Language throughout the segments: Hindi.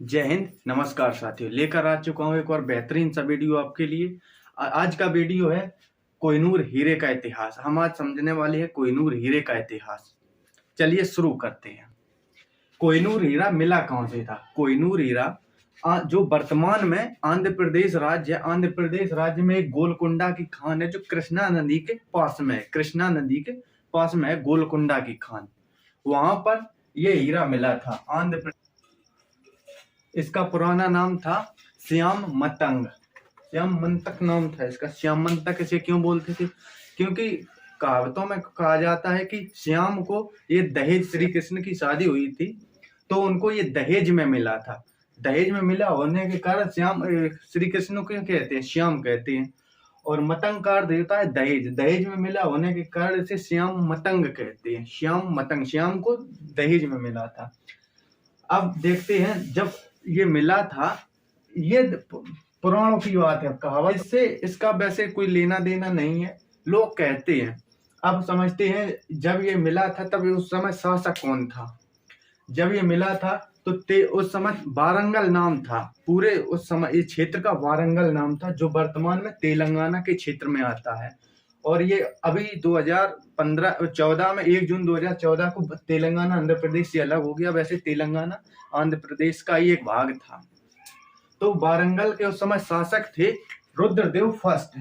जय हिंद। नमस्कार साथियों, लेकर आ चुका हूँ एक और बेहतरीन सा वीडियो आपके लिए। आज का वीडियो है कोहिनूर हीरे का इतिहास। हम आज समझने वाले हैं कोहिनूर हीरे का इतिहास। चलिए शुरू करते हैं। कोहिनूर हीरा मिला कहाँ से था? कोहिनूर हीरा जो वर्तमान में आंध्र प्रदेश राज्य है, आंध्र प्रदेश राज्य में एक गोलकुंडा की खान है जो कृष्णा नदी के पास में है। कृष्णा नदी के पास में है गोलकुंडा की खान, वहां पर यह हीरा मिला था। आंध्र प्रदेश, इसका पुराना नाम था श्याम मतंग। श्याम मंतक नाम था इसका। श्याम मंतक इसे क्यों बोलते थे? क्योंकि कहावतों में कहा जाता है कि श्याम को ये दहेज, श्री कृष्ण की शादी हुई थी तो उनको ये दहेज में मिला था। दहेज में मिला होने के कारण श्याम, श्री कृष्ण को कहते हैं श्याम कहते हैं। और मतंग का अर्थ होता है दहेज। दहेज में मिला होने के कारण इसे श्याम मतंग कहते हैं। श्याम मतंग, श्याम को दहेज में मिला था। अब देखते हैं, जब ये मिला था, ये पुराणों की बात है, कहावत, इससे इसका वैसे कोई लेना देना नहीं है, लोग कहते हैं। अब समझते हैं, जब ये मिला था तब उस समय शासक कौन था? जब ये मिला था तो उस समय वारंगल नाम था। पूरे उस समय इस क्षेत्र का वारंगल नाम था, जो वर्तमान में तेलंगाना के क्षेत्र में आता है। और ये अभी 2014 में 1 जून 2014 को तेलंगाना आंध्र प्रदेश से अलग हो गया। वैसे तेलंगाना आंध्र प्रदेश का ही एक भाग था। तो वारंगल के उस समय शासक थे रुद्रदेव फर्स्ट।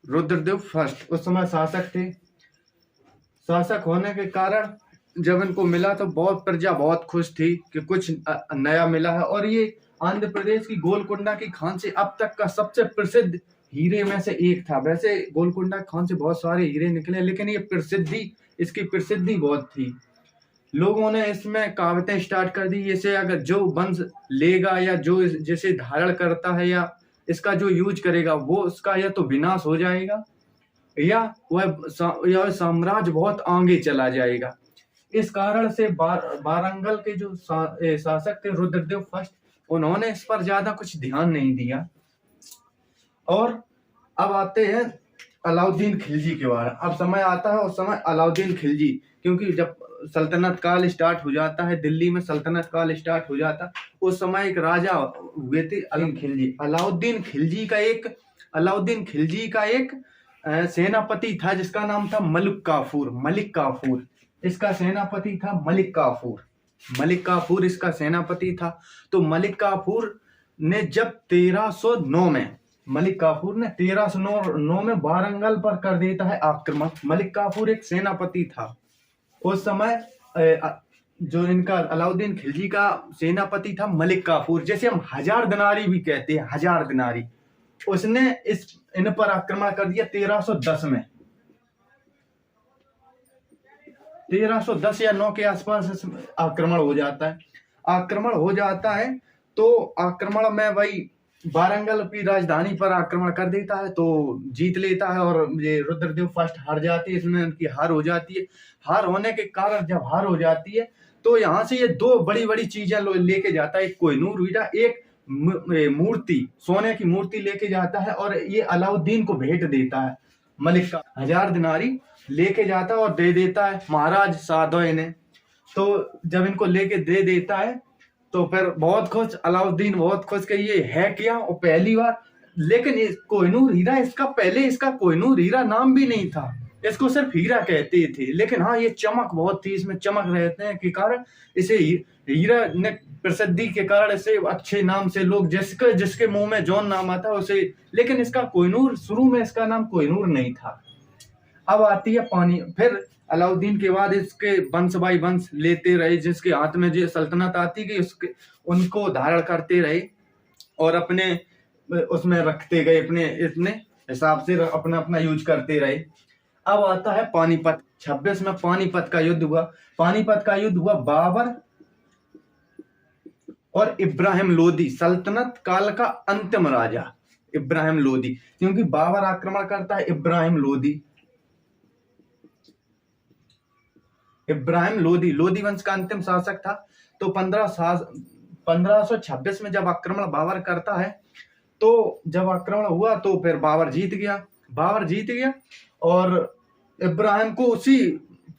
रुद्रदेव फर्स्ट उस समय शासक थे। शासक होने के कारण जब इनको मिला तो बहुत प्रजा बहुत खुश थी कि कुछ नया मिला है। और ये आंध्र प्रदेश की गोलकुंडा की खान से अब तक का सबसे प्रसिद्ध हीरे में से एक था। वैसे गोलकुंडा खान से बहुत सारे हीरे निकले, लेकिन ये इसकी प्रसिद्धि बहुत थी। लोगों ने इसमें कहावतें स्टार्ट कर दी, जैसे अगर जो वंश लेगा या जो जैसे धारण करता है या इसका जो यूज करेगा वो उसका या तो विनाश हो जाएगा या वह साम्राज्य बहुत आगे चला जाएगा। इस कारण से वारंगल के जो शासक थे रुद्रदेव फर्स्ट, उन्होंने इस पर ज्यादा कुछ ध्यान नहीं दिया। और अब आते हैं अलाउद्दीन खिलजी के बारे में। अब समय आता है उस समय अलाउद्दीन खिलजी, क्योंकि जब सल्तनत काल स्टार्ट हो जाता है, दिल्ली में सल्तनत काल स्टार्ट हो जाता, उस समय एक राजा हुए थे अलाउद्दीन खिलजी का एक सेनापति था जिसका नाम था मलिक काफूर। इसका सेनापति था मलिक काफूर इसका सेनापति था। तो मलिक काफूर ने जब 1309 में वारंगल पर कर देता है आक्रमण। मलिक काफूर एक सेनापति था उस समय। जो इनका अलाउद्दीन खिलजी का सेनापति था मलिक काफूर, जैसे हम हजार दिनारी भी कहते हैं, हजार दिनारी, उसने इन पर आक्रमण कर दिया 1310 में। 1310 या 9 के आसपास आक्रमण हो जाता है। तो आक्रमण में वही वारंगल की राजधानी पर आक्रमण कर देता है, तो जीत लेता है और ये रुद्रदेव फर्स्ट हार जाती है। इसमें उनकी हार हो जाती है। हार होने के कारण जब हार हो जाती है तो यहाँ से ये 2 बड़ी बड़ी चीजें लेके जाता है। एक कोहिनूर हीरा, एक मूर्ति, सोने की मूर्ति लेके जाता है और ये अलाउद्दीन को भेंट देता है। मलिक का 1000 दिनारी लेके जाता है और दे देता है महाराज सादोय ने। तो जब इनको लेके दे देता है तो फिर अलाउद्दीन बहुत खुश कि ये है क्या, और पहली बार। लेकिन कोहिनूर हीरा, इसका कोहिनूर हीरा नाम भी नहीं था, इसको सिर्फ हीरा कहते थे। लेकिन हाँ, ये चमक बहुत थी, इसमें चमक रहते के कारण इसे हीरा ने प्रसिद्धि के कारण इसे अच्छे नाम से लोग, जिसके मुंह में जौन नाम आता उसे। लेकिन इसका कोहिनूर, शुरू में इसका नाम कोहिनूर नहीं था। अब आती है पानी। फिर अलाउद्दीन के बाद इसके वंश बाई वंश लेते रहे, जिसके हाथ में जो सल्तनत आती गई उनको धारण करते रहे और अपने उसमें रखते गए, अपने हिसाब से अपना अपना यूज करते रहे। अब आता है पानीपत। 26 में पानीपत का युद्ध हुआ। बाबर और इब्राहिम लोदी, सल्तनत काल का अंतिम राजा इब्राहिम लोदी, क्योंकि बाबर आक्रमण करता है, इब्राहिम लोदी वंश का अंतिम शासक था। तो 1526 में जब आक्रमण बाबर करता है, तो जब आक्रमण हुआ तो फिर बाबर जीत गया और इब्राहिम को उसी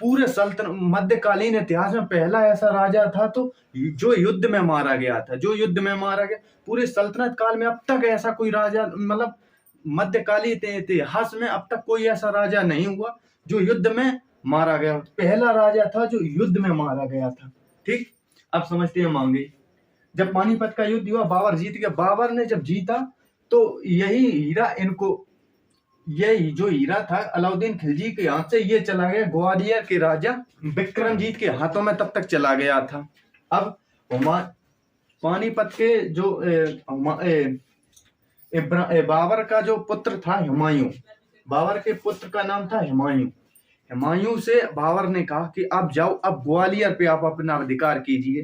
पूरे सल्तनत मध्यकालीन इतिहास में पहला ऐसा राजा था तो जो युद्ध में मारा गया था, जो युद्ध में मारा गया। पूरे सल्तनत काल में अब तक ऐसा कोई राजा, मतलब मध्यकालीन इतिहास में अब तक कोई ऐसा राजा नहीं हुआ जो युद्ध में मारा गया। पहला राजा था जो युद्ध में मारा गया था। ठीक, अब समझते हैं मांगे। जब पानीपत का युद्ध हुआ, बाबर जीत गया। बाबर ने जब जीता तो यही हीरा इनको, ये जो हीरा था अलाउद्दीन खिलजी के हाथ से ये चला गया ग्वालियर के राजा विक्रमजीत के हाथों में, तब तक चला गया था। अब पानीपत के जो बाबर का जो पुत्र था हुमायूं, बाबर के पुत्र का नाम था हुमायूं। हुमायूं से बाबर ने कहा कि अब जाओ, अब ग्वालियर पे आप अपना अधिकार कीजिए।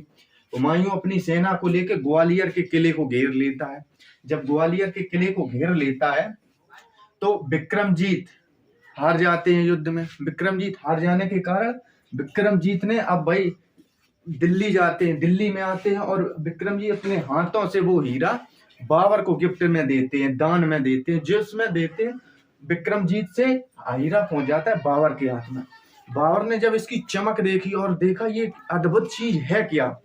हुमायूं अपनी सेना को लेकर ग्वालियर के किले को घेर लेता है। जब ग्वालियर के किले को घेर लेता है तो विक्रमजीत हार जाते हैं युद्ध में। विक्रमजीत हार जाने के कारण विक्रमजीत ने अब भाई दिल्ली जाते हैं, दिल्ली में आते हैं और विक्रमजीत अपने हाथों से वो हीरा बाबर को गिफ्ट में देते हैं, दान में देते हैं। जिसमें देते हैं विक्रमजीत से हीरा पहुंच जाता है बाबर के हाथ में। बाबर ने जब इसकी चमक देखी और देखा ये अद्भुत चीज है क्या,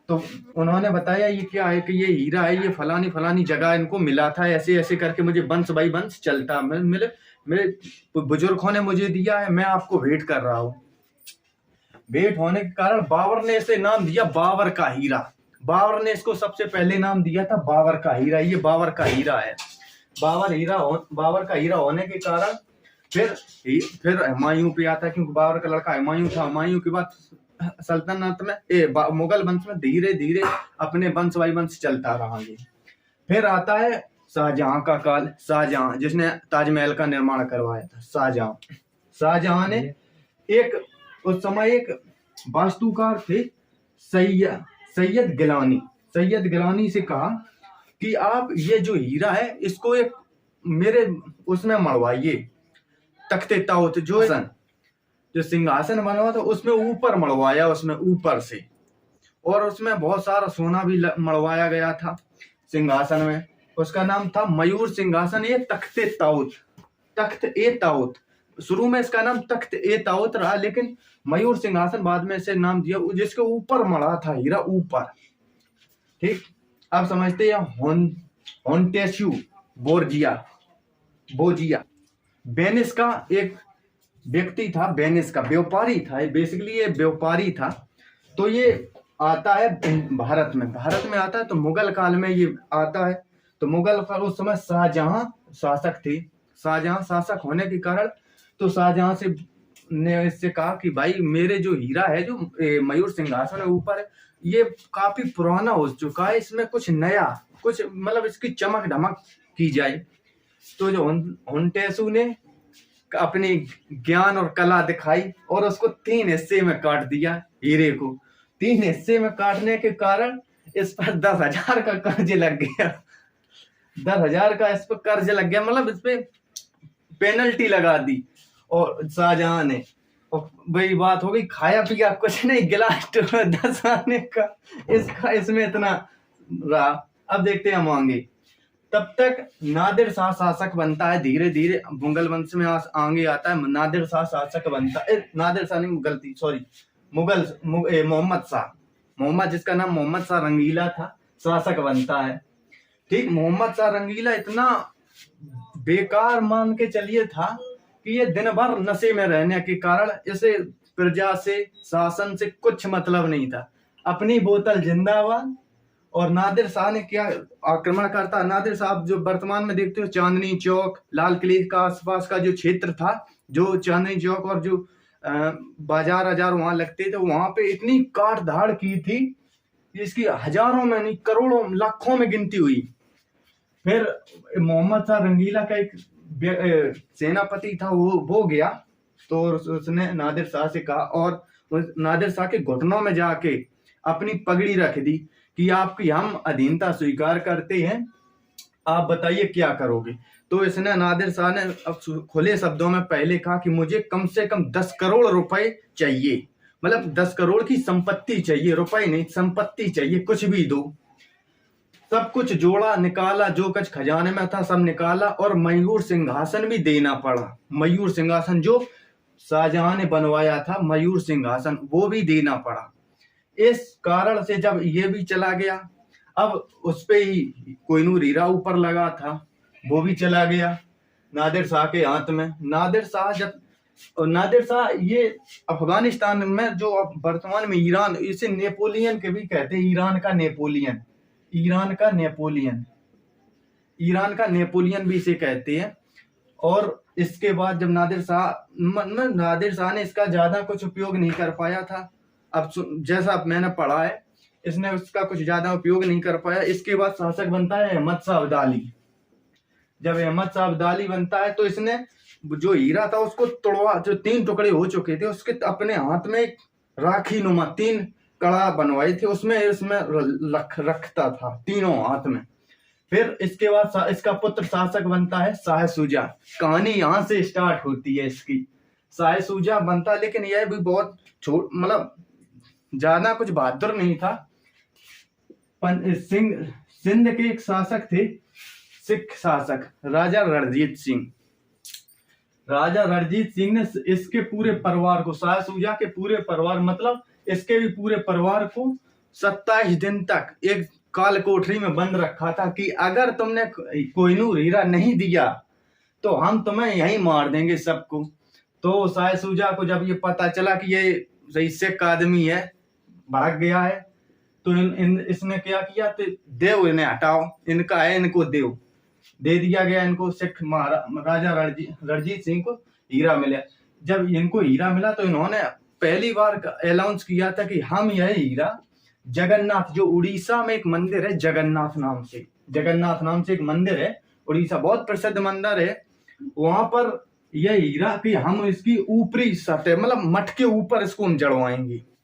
तो उन्होंने बताया ये क्या है कि ये हीरा है, ये फलानी फलानी जगह इनको मिला था, ऐसे ऐसे करके मुझे वंश बाई वंश चलता, मेरे बुजुर्गों ने मुझे दिया है, मैं आपको भेंट कर रहा हूँ। भेंट होने के कारण बाबर ने इसे नाम दिया बाबर का हीरा। बाबर ने इसको सबसे पहले नाम दिया था बाबर का हीरा। ये बाबर का हीरा है। बाबर का हीरा होने के कारण फिर हुमायूं पे आता, क्योंकि बाबर का लड़का हुमायूं था। हुमायूं के बाद सल्तनत में मुगल वंश में धीरे धीरे अपने वंश बाई वंश चलता रहा। फिर आता है शाहजहां का काल। शाहजहां जिसने ताजमहल का निर्माण करवाया था, शाहजहां ने उस समय एक वास्तुकार थे सैयद गिलानी से कहा कि आप ये जो हीरा है इसको एक मेरे उसमें मढ़वाइए, तख्ते ताऊत जो सिंहासन बना हुआ था उसमें ऊपर मढ़वाया, उसमें ऊपर से, और उसमें बहुत सारा सोना भी मढ़वाया गया था सिंहासन में। उसका नाम था मयूर सिंहासन। ये तख्त ए ताऊत, शुरू में इसका नाम तख्त ए ताऊत रहा, लेकिन मयूर सिंहासन बाद में इसे नाम दिया, जिसके ऊपर मढ़ा था हीरा, ऊपर। ठीक, अब समझते हैं होन्टेस्यू बोजिया वेनिस का एक व्यक्ति था, वेनिस का व्यापारी था। बेसिकली ये व्यापारी था। तो ये आता है भारत में आता है। तो मुगल काल में ये आता है। तो मुगल काल उस समय शाहजहां शासक थे। शाहजहां शासक होने के कारण तो शाहजहां से ने इससे कहा कि भाई मेरे जो हीरा है, जो मयूर सिंहासन है ऊपर है, ये काफी पुराना हो चुका है, इसमें कुछ नया, कुछ मतलब इसकी चमक धमक की जाए। तो जो होन्टेसू ने अपनी ज्ञान और कला दिखाई और उसको 3 हिस्से में काट दिया। हीरे को 3 हिस्से में काटने के कारण इस पर 10,000 का कर्ज लग गया। 10,000 का इस पर कर्ज लग गया, मतलब इस पे पेनल्टी लगा दी और शाहजहां ने। और वही बात हो गई, खाया पिया कुछ नहीं, गिलास 10 आने का इसमें इतना रहा। अब देखते हैं हम आगे। तब तक नादिर शाह शासक बनता है। धीरे धीरे मुगल वंश में आगे आता है, नादिर शाह शासक बनता है। नादिर शाह नहीं, गलती, सॉरी, मोहम्मद जिसका नाम मोहम्मद शाह रंगीला था, शासक बनता है। ठीक, मोहम्मद शाह रंगीला इतना बेकार मान के चलिए था कि ये दिन भर नशे में रहने के कारण इसे प्रजा से, शासन से कुछ मतलब नहीं था। अपनी बोतल जिंदाबाद। और नादिर शाह ने क्या आक्रमण करता। नादिर साहब जो वर्तमान में देखते हो चांदनी चौक, लाल किले का आसपास का जो क्षेत्र था, जो चांदनी चौक और जो बाजार वहां लगते थे, वहां पे इतनी काट धाड़ की थी, इसकी हजारों में नहीं करोड़ों लाखों में गिनती हुई। फिर मोहम्मद शाह रंगीला का एक सेनापति था, वो गया तो उसने नादिर शाह से कहा और नादिर शाह के घुटनों में जाके अपनी पगड़ी रख दी कि आपकी हम अधीनता स्वीकार करते हैं, आप बताइए क्या करोगे। तो इसने नादिर शाह ने खुले शब्दों में पहले कहा कि मुझे कम से कम 10 करोड़ रुपए चाहिए, मतलब 10 करोड़ की संपत्ति चाहिए, रुपए नहीं, संपत्ति चाहिए, कुछ भी दो। सब कुछ जोड़ा, निकाला, जो कुछ खजाने में था सब निकाला और मयूर सिंहासन भी देना पड़ा। मयूर सिंहासन जो शाहजहां ने बनवाया था मयूर सिंहासन, वो भी देना पड़ा। इस कारण से जब ये भी चला गया, अब उस पे ही कोहिनूर हीरा ऊपर लगा था, वो भी चला गया नादिर शाह के हाथ में। नादिर शाह ये अफगानिस्तान में जो अब वर्तमान में ईरान, इसे नेपोलियन के भी कहते हैं, ईरान का नेपोलियन भी इसे कहते हैं। और इसके बाद जब नादिर शाह ने इसका ज्यादा कुछ उपयोग नहीं कर पाया था। अब जैसा मैंने पढ़ा है, इसने उसका कुछ ज्यादा उपयोग नहीं कर पाया। इसके बाद शासक बनता है अहमद शाह अब्दाली। जब अहमद शाह अब्दाली बनता है तो इसने जो हीरा था उसको तोड़वा, जो 3 टुकड़े हो चुके थे, उसके अपने हाथ में एक राखी नुमा 3 कड़ा बनवाए थे, उसमें रखता था तीनों हाथ में। फिर इसके बाद इसका पुत्र शासक बनता है शाह शुजा। कहानी यहाँ से स्टार्ट होती है इसकी। शाह शुजा बनता, लेकिन यह भी बहुत मतलब ज्यादा कुछ बहादुर नहीं था। सिंध के एक शासक थे, सिख शासक राजा रणजीत सिंह ने इसके पूरे परिवार को, शाह शुजा के पूरे परिवार मतलब इसके भी पूरे परिवार को 27 दिन तक एक काल कोठरी में बंद रखा था कि अगर तुमने कोहिनूर हीरा नहीं दिया तो हम तुम्हें यहीं मार देंगे सबको। तो शाह शुजा को जब ये पता चला कि ये सही सिख आदमी है, भाग गया है, तो इसने क्या किया, तो देव इन्हें हटाओ, इनका है, इनको देव दे दिया गया। इनको सिख राजा रणजीत सिंह को हीरा मिला। जब इनको हीरा मिला तो इन्होंने पहली बार अनाउंस किया था कि हम यह हीरा जगन्नाथ, जो उड़ीसा में एक मंदिर है जगन्नाथ नाम से एक मंदिर है, उड़ीसा बहुत प्रसिद्ध मंदिर है, वहां पर यह हीरा कि हम इसकी ऊपरी सतह मतलब मठ के ऊपर इसको हम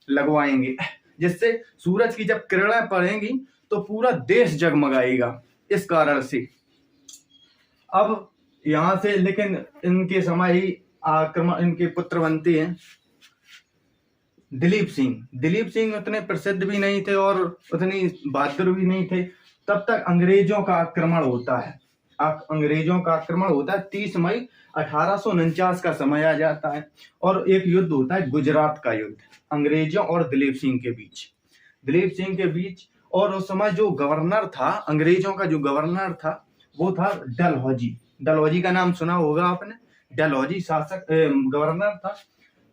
लगवाएंगे, जिससे सूरज की जब किरणें पड़ेंगी तो पूरा देश जगमगाएगा। इस कारण से अब यहाँ से, लेकिन इनके समय ही आक्रमण, इनके पुत्र बनते हैं दिलीप सिंह उतने प्रसिद्ध भी नहीं थे और उतनी बहादुर भी नहीं थे। तब तक अंग्रेजों का आक्रमण होता है 30 मई 1849 का समय आ जाता है और एक युद्ध होता है, गुजरात का युद्ध, अंग्रेजों और दिलीप सिंह के बीच। और उस समय जो गवर्नर था, अंग्रेजों का जो गवर्नर था वो था डलहौजी का नाम सुना होगा आपने। डलहौजी शासक गवर्नर था।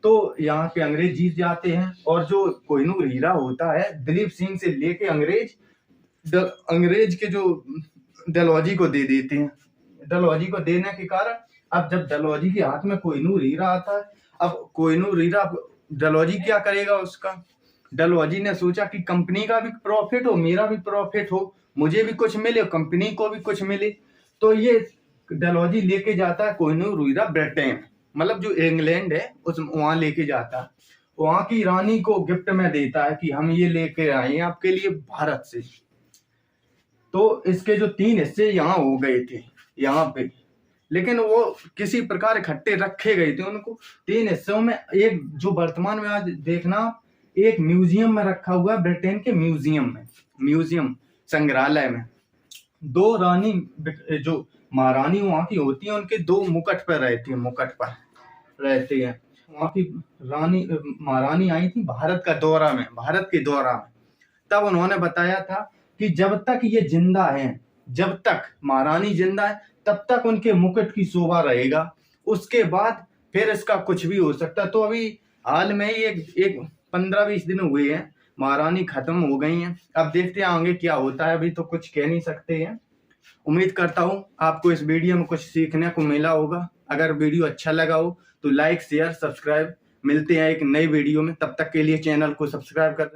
तो यहाँ पे अंग्रेज जीत जाते हैं और जो कोहिनूर हीरा होता है दिलीप सिंह से लेके अंग्रेज के जो डलहौजी को दे देते हैं। डलहौजी को देने के कारण अब जब डलहौजी के हाथ में कोहिनूर हीरा आता है, अब कोहिनूर हीरा डलहौजी क्या करेगा उसका। डलहौजी ने सोचा कि कंपनी का भी प्रॉफिट हो, मेरा भी प्रॉफिट हो, मुझे भी कुछ मिले, कंपनी को भी कुछ मिले। तो ये डलहौजी लेके जाता है कोहिनूर हीरा ब्रिटेन, मतलब जो इंग्लैंड है उस वहां लेके जाता है, वहां की रानी को गिफ्ट में देता है कि हम ये लेके आए हैं आपके लिए भारत से। तो इसके जो 3 हिस्से यहाँ हो गए थे यहाँ पे, लेकिन वो किसी प्रकार इकट्ठे रखे गए थे उनको 3 हिस्सों में। एक जो वर्तमान में आज देखना, एक म्यूजियम में रखा हुआ है, ब्रिटेन के म्यूजियम संग्रहालय में 2 रानी, जो महारानी वहां की होती है, उनके 2 मुकुट पर रहते हैं। वहां की महारानी आई थी भारत के दौरा में। तब उन्होंने बताया था कि जब तक ये जिंदा है, जब तक महारानी जिंदा है, तब तक उनके मुकुट की शोभा रहेगा, उसके बाद फिर इसका कुछ भी हो सकता है। तो अभी हाल में ही एक 15-20 दिन हुए हैं, महारानी खत्म हो गई हैं। अब देखते हैं आगे क्या होता है, अभी तो कुछ कह नहीं सकते हैं। उम्मीद करता हूँ आपको इस वीडियो में कुछ सीखने को मिला होगा। अगर वीडियो अच्छा लगा हो तो लाइक, शेयर, सब्सक्राइब। मिलते हैं एक नई वीडियो में, तब तक के लिए चैनल को सब्सक्राइब कर